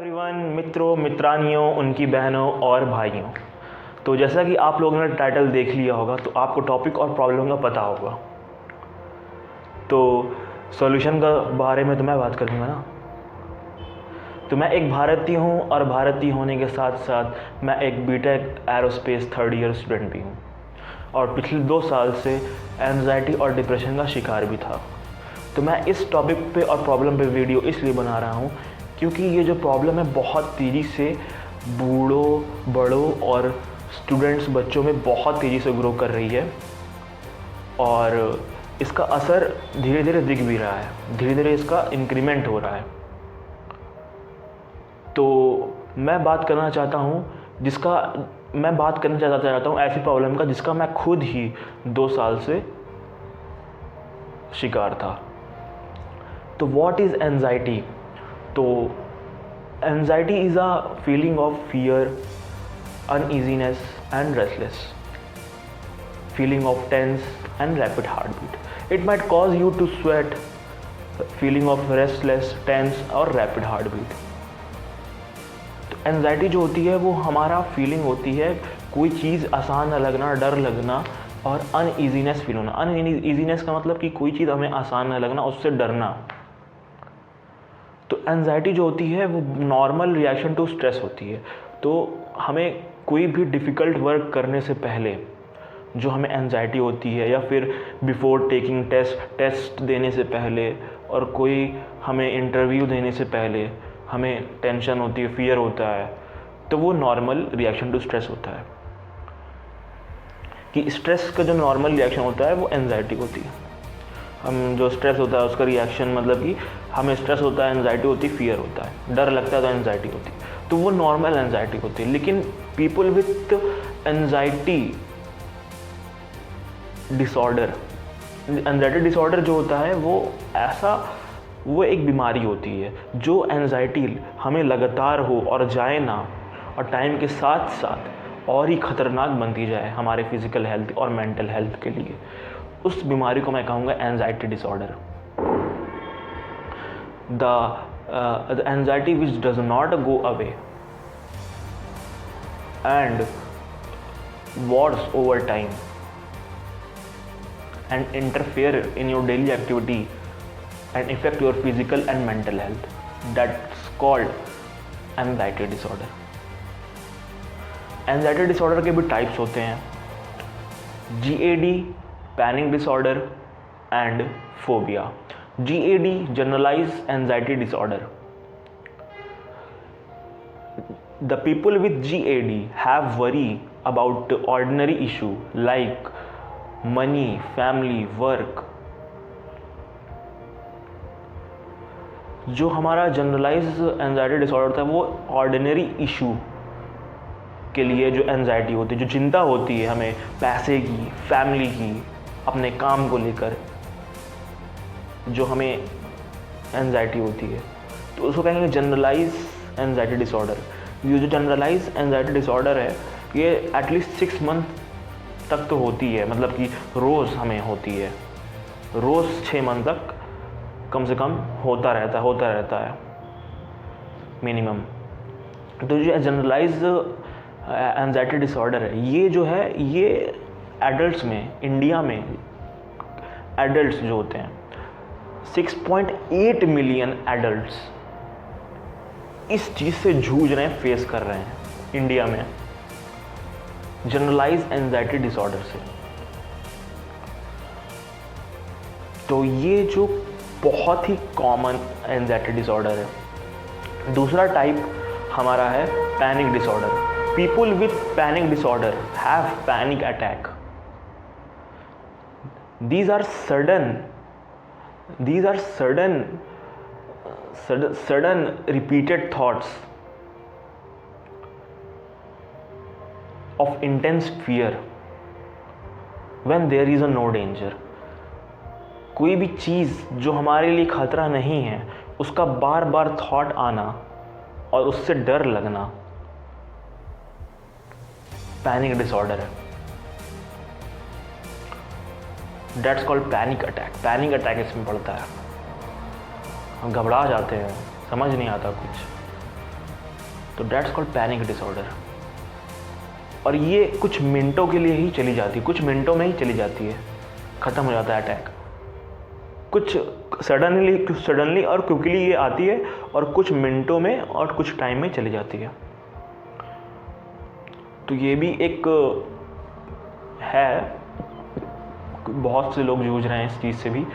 Everyone, मित्रों, मित्रानियों, उनकी बहनों और भाइयों। तो जैसा कि आप लोगों ने टाइटल देख लिया होगा तो आपको टॉपिक और प्रॉब्लम का पता होगा। तो सॉल्यूशन का बारे में तो मैं बात करूँगा ना। तो मैं एक भारतीय हूँ और भारतीय होने के साथ साथ मैं एक B Tech aerospace third year student भी हूँ और पिछले 2 साल से एंजाइटी और डिप्रेशन का शिकार भी था। तो मैं इस टॉपिक पे और प्रॉब्लम पे वीडियो इसलिए बना रहा हूँ क्योंकि ये जो प्रॉब्लम है बहुत तेज़ी से बूढ़ों, बड़ों और स्टूडेंट्स, बच्चों में बहुत तेज़ी से ग्रो कर रही है और इसका असर धीरे धीरे दिख भी रहा है, धीरे धीरे इसका इंक्रीमेंट हो रहा है। तो मैं बात करना चाहता हूँ ऐसी प्रॉब्लम का जिसका मैं खुद ही 2 साल से शिकार था। तो व्हाट इज़ एंजाइटी? तो anxiety is a feeling of fear, uneasiness and restless, feeling of tense and rapid heartbeat. It might cause you to sweat, feeling of restless, tense और rapid heartbeat. तो एंजाइटी जो होती है वो हमारा feeling होती है, कोई चीज़ आसान न लगना, डर लगना और अनईजीनेस फील होना। अनईजीनेस का मतलब कि कोई चीज़ हमें आसान न लगना, उससे डरना। तो एंजाइटी जो होती है वो नॉर्मल रिएक्शन टू स्ट्रेस होती है। तो हमें कोई भी डिफ़िकल्ट वर्क करने से पहले जो हमें एंजाइटी होती है, या फिर बिफोर टेकिंग टेस्ट देने से पहले, और कोई हमें इंटरव्यू देने से पहले हमें टेंशन होती है, फियर होता है, तो वो नॉर्मल रिएक्शन टू स्ट्रेस होता है। कि स्ट्रेस का जो नॉर्मल रिएक्शन होता है वो एंजाइटी होती है। हम जो स्ट्रेस होता है उसका रिएक्शन, मतलब कि हमें स्ट्रेस होता है, एंजाइटी होती है, फियर होता है, डर लगता है तो एंजाइटी होती है, तो वो नॉर्मल एंजाइटी होती है। लेकिन पीपल विथ एंजाइटी डिसऑर्डर जो होता है वो एक बीमारी होती है। जो एंजाइटी हमें लगातार हो और जाए ना, और टाइम के साथ साथ और ही खतरनाक बनती जाए हमारे फिजिकल हेल्थ और मेंटल हेल्थ के लिए, उस बीमारी को मैं कहूँगा anxiety disorder. The anxiety which does not go away and wars over time and interfere in your daily activity and affect your physical and mental health, that's called anxiety disorder. Anxiety disorder के भी types होते हैं, GAD, panic disorder and phobia. GAD, generalized anxiety disorder. The people with GAD have worry about ordinary issue like money, family, work. जो हमारा generalise anxiety disorder होता है वो ordinary issue के लिए जो एंजाइटी होती है, जो चिंता होती है हमें पैसे की, फैमिली की, अपने काम को लेकर जो हमें एंजाइटी होती है, तो उसको कहेंगे जनरलाइज एंजाइटी डिसऑर्डर। ये जो जनरलाइज एंजाइटी डिसऑर्डर है ये एटलीस्ट 6 मंथ तक तो होती है, मतलब कि रोज़ हमें होती है, रोज़ 6 मंथ तक कम से कम होता रहता है मिनिमम। तो जो जनरलाइज एंजाइटी डिसऑर्डर है ये जो है ये एडल्ट्स में, इंडिया में एडल्ट्स जो होते हैं 6.8 मिलियन एडल्ट्स इस चीज़ से जूझ रहे हैं, फेस कर रहे हैं इंडिया में जनरलाइज एंजाइटी डिसऑर्डर से। तो ये जो बहुत ही कॉमन एंजाइटी डिसऑर्डर है। दूसरा टाइप हमारा है panic disorder. People with panic disorder have panic attack. These are sudden repeated thoughts of intense fear when there is no danger. कोई भी चीज़ जो हमारे लिए खतरा नहीं है उसका बार बार थॉट आना और उससे डर लगना पैनिक डिसऑर्डर है। That's called panic attack. Panic attack इसमें पड़ता है, हम घबरा जाते हैं, समझ नहीं आता कुछ। तो दैट्स कॉल्ड पैनिक डिसऑर्डर। और ये कुछ मिनटों के लिए ही चली जाती है, कुछ मिनटों में ही चली जाती है, ख़त्म हो जाता है अटैक। कुछ सडनली और क्विकली ये आती है और कुछ मिनटों में और कुछ टाइम में चली जाती है। तो ये भी एक है, बहुत से लोग जूझ रहे हैं इस चीज़ से भी।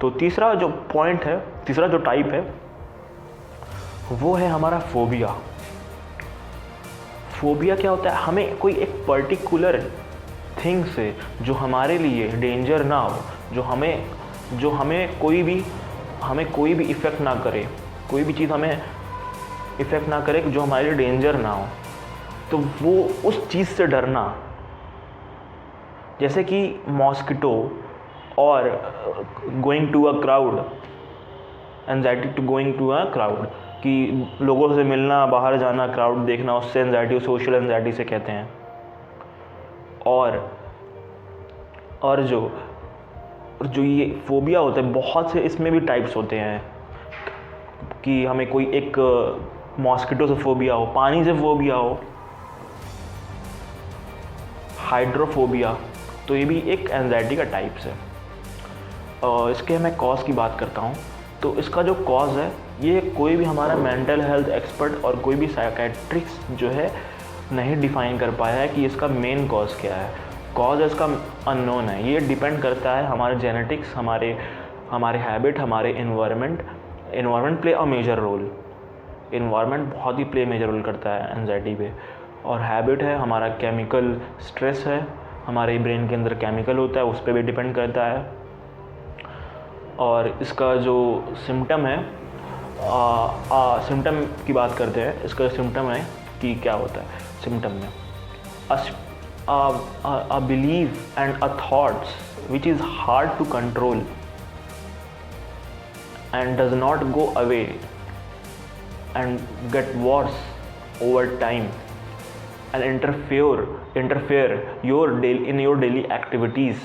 तो तीसरा जो पॉइंट है, तीसरा जो टाइप है वो है हमारा फोबिया। फोबिया क्या होता है? हमें कोई एक पर्टिकुलर थिंग से जो हमारे लिए डेंजर ना हो, जो हमें कोई भी इफ़ेक्ट ना करे, कोई भी चीज़ हमें इफ़ेक्ट ना करे जो हमारे लिए डेंजर ना हो, तो वो उस चीज़ से डरना। जैसे कि मॉस्किटो और going to a crowd, anxiety to going to a crowd, कि लोगों से मिलना, बाहर जाना, क्राउड देखना, उससे एंजाइटी, सोशल एंजाइटी से कहते हैं। और जो ये फोबिया होता है, बहुत से इसमें भी टाइप्स होते हैं कि हमें कोई एक मॉस्किटो से फोबिया हो, पानी से फोबिया हो, हाइड्रोफोबिया, तो ये भी एक एंजाइटी का टाइप्स है। इसके मैं कॉज की बात करता हूँ। तो इसका जो कॉज है, ये कोई भी हमारा मेंटल हेल्थ एक्सपर्ट और कोई भी साइकेट्रिस्ट जो है नहीं डिफाइन कर पाया है कि इसका मेन कॉज क्या है। कॉज इसका अननोन है। ये डिपेंड करता है हमारे जेनेटिक्स, हमारे हैबिट, हमारे environment play a major role. Environment बहुत ही प्ले मेजर रोल करता है एंजाइटी पे। और हैबिट है हमारा, केमिकल स्ट्रेस है, हमारे ब्रेन के अंदर केमिकल होता है, उस पर भी डिपेंड करता है। और इसका जो सिम्टम है, सिम्टम की बात करते हैं। इसका सिम्टम है कि क्या होता है सिम्टम में, a belief and a thoughts which is hard to control and does not go away and get worse over time and interfere in your daily activities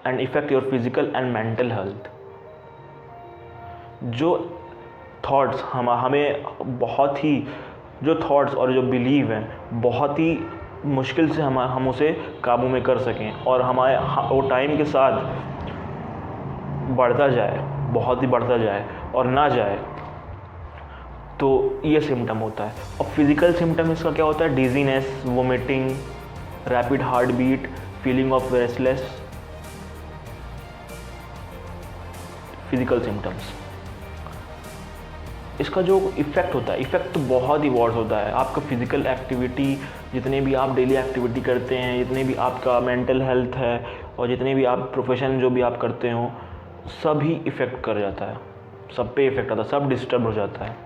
and affect your physical and mental health। जो thoughts हमें बहुत ही, जो thoughts और जो believe हैं बहुत ही मुश्किल से हम उसे काबू में कर सकें और वो टाइम के साथ बढ़ता जाए, बहुत ही बढ़ता जाए और ना जाए, तो ये सिम्टम होता है। और फिज़िकल सिम्टम इसका क्या होता है? Dizziness, vomiting, rapid heart beat, feeling of restless, physical symptoms. इसका जो इफ़ेक्ट होता है, इफ़ेक्ट तो बहुत ही वर्स होता है। आपका फिज़िकल एक्टिविटी, जितने भी आप डेली एक्टिविटी करते हैं, जितने भी आपका मेंटल हेल्थ है और जितने भी आप प्रोफेशन जो भी आप करते हो, सब ही इफ़ेक्ट कर जाता है, सब पे इफ़ेक्ट आता है, सब डिस्टर्ब हो जाता है।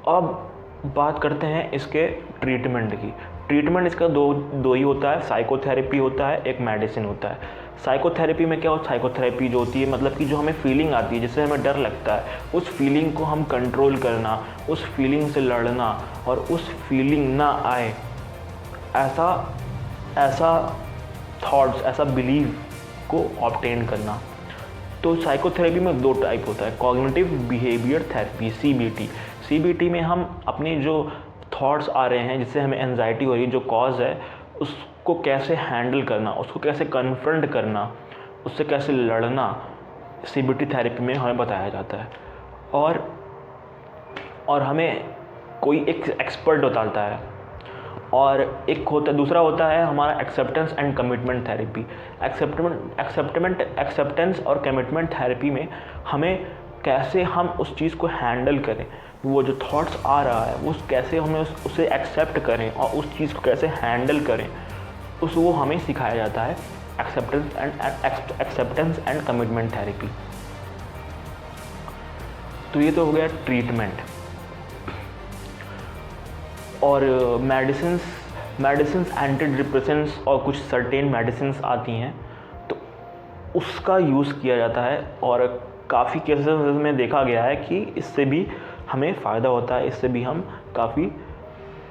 अब बात करते हैं इसके ट्रीटमेंट की। ट्रीटमेंट इसका दो ही होता है, साइकोथेरेपी होता है, एक मेडिसिन होता है। साइकोथेरेपी में क्या होता है? साइकोथेरेपी जो होती है, मतलब कि जो हमें फीलिंग आती है, जिससे हमें डर लगता है, उस फीलिंग को हम कंट्रोल करना, उस फीलिंग से लड़ना और उस फीलिंग ना आए, ऐसा थॉट्स, ऐसा बिलीव को ऑब्टेन करना। तो साइकोथेरेपी में दो टाइप होता है, cognitive behaviour therapy, CBT। CBT में हम अपने जो थॉट्स आ रहे हैं, जिससे हमें एंजाइटी हो रही है, जो कॉज है, उसको कैसे हैंडल करना, उसको कैसे कन्फ्रंट करना, उससे कैसे लड़ना, CBT थेरेपी में हमें बताया जाता है। और हमें कोई एक एक्सपर्ट बताता है। और एक दूसरा होता है हमारा acceptance and commitment therapy. Acceptance और कमिटमेंट थेरेपी में हमें कैसे हम उस चीज़ को हैंडल करें, वो जो थॉट्स आ रहा है वो कैसे हमें उसे एक्सेप्ट करें और उस चीज़ को कैसे हैंडल करें, वो हमें सिखाया जाता है एक्सेप्टेंस एंड कमिटमेंट थेरेपी। तो ये तो हो गया ट्रीटमेंट। और मेडिसिन्स एंटी डिप्रेसेंट्स और कुछ सर्टेन मेडिसिन्स आती हैं, तो उसका यूज़ किया जाता है। और काफ़ी केसेस में देखा गया है कि इससे भी हमें फ़ायदा होता है, इससे भी हम काफ़ी,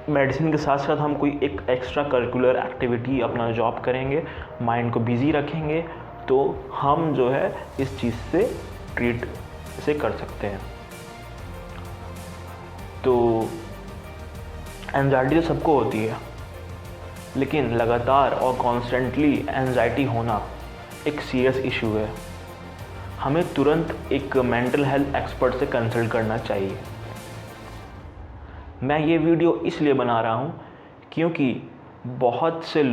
मेडिसिन के साथ साथ हम कोई एक एक्स्ट्रा करिकुलर एक्टिविटी, अपना जॉब करेंगे, माइंड को बिज़ी रखेंगे, तो हम जो है इस चीज़ से ट्रीट से कर सकते हैं। तो एंजाइटी तो सबको होती है, लेकिन लगातार और कॉन्स्टेंटली एंजाइटी होना एक सीरियस इशू है। हमें तुरंत एक मेंटल हेल्थ एक्सपर्ट से कंसल्ट करना चाहिए। मैं ये वीडियो इसलिए बना रहा हूँ क्योंकि बहुत से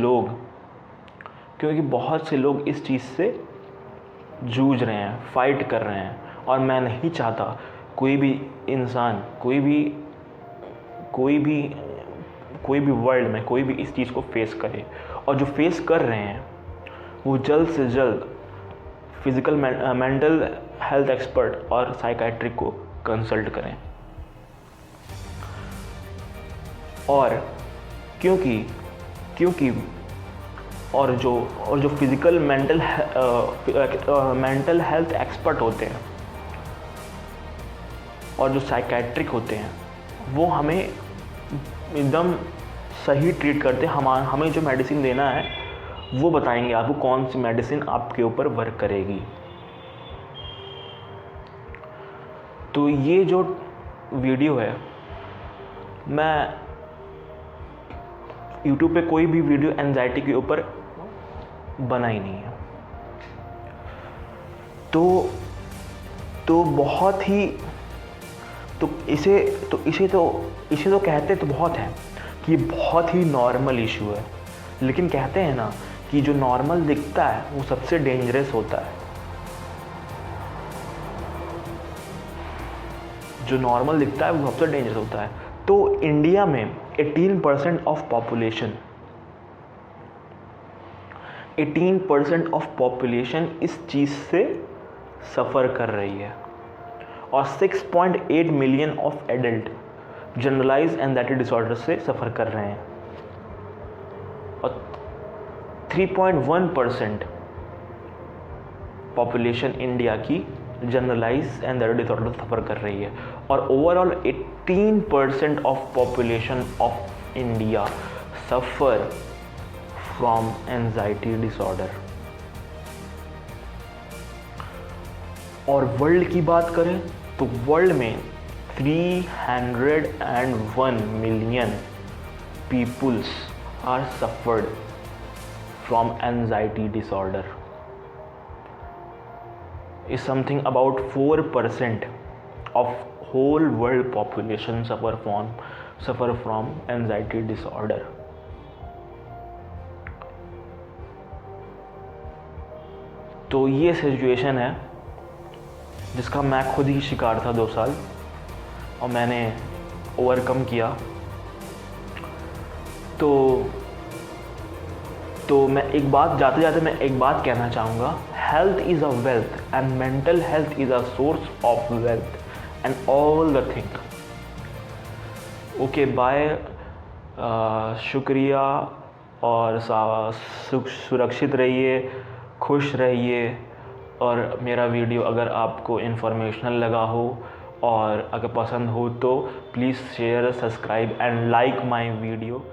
लोग इस चीज़ से जूझ रहे हैं, फाइट कर रहे हैं, और मैं नहीं चाहता कोई भी इंसान, कोई भी वर्ल्ड में कोई भी इस चीज़ को फेस करे। और जो फेस कर रहे हैं वो जल्द से जल्द फिज़िकल मेंटल हेल्थ एक्सपर्ट और साइकाइट्रिक को कंसल्ट करें। और क्योंकि जो फिज़िकल मेंटल हेल्थ एक्सपर्ट होते हैं और जो साइकाइट्रिक होते हैं, वो हमें एकदम सही ट्रीट करते हैं। हमें जो मेडिसिन देना है वो बताएंगे आपको कौन सी मेडिसिन आपके ऊपर वर्क करेगी। तो ये जो वीडियो है, मैं YouTube पे कोई भी वीडियो एंजाइटी के ऊपर बना ही नहीं है। तो बहुत ही इसे तो कहते तो बहुत है कि बहुत ही नॉर्मल इशू है, लेकिन कहते हैं ना कि जो नॉर्मल दिखता है वो सबसे डेंजरस होता है। जो नॉर्मल दिखता है वो सबसे डेंजरस होता है। तो इंडिया में 18% ऑफ पॉपुलेशन इस चीज़ से सफ़र कर रही है, और 6.8 million of adult generalize anxiety disorder से सफ़र कर रहे हैं, और 3.1% पॉपुलेशन इंडिया की जनरलाइज एंजाइटी डिसऑर्डर से सफ़र कर रही है, और overall 18% of population of India suffer from anxiety disorder. और वर्ल्ड की बात करें तो वर्ल्ड में 301 million peoples are suffered from anxiety disorder. is something about 4% of whole world population suffer from anxiety disorder. तो ये सिचुएशन है जिसका मैं खुद ही शिकार था 2 साल, और मैंने ओवरकम किया। तो मैं एक बात कहना चाहूँगा, health is a wealth and mental health is a source of wealth and all the thing. Okay, bye. शुक्रिया, और सुरक्षित रहिए, खुश रहिए। और मेरा वीडियो अगर आपको इन्फॉर्मेशनल लगा हो और अगर पसंद हो तो please share, subscribe and like my video.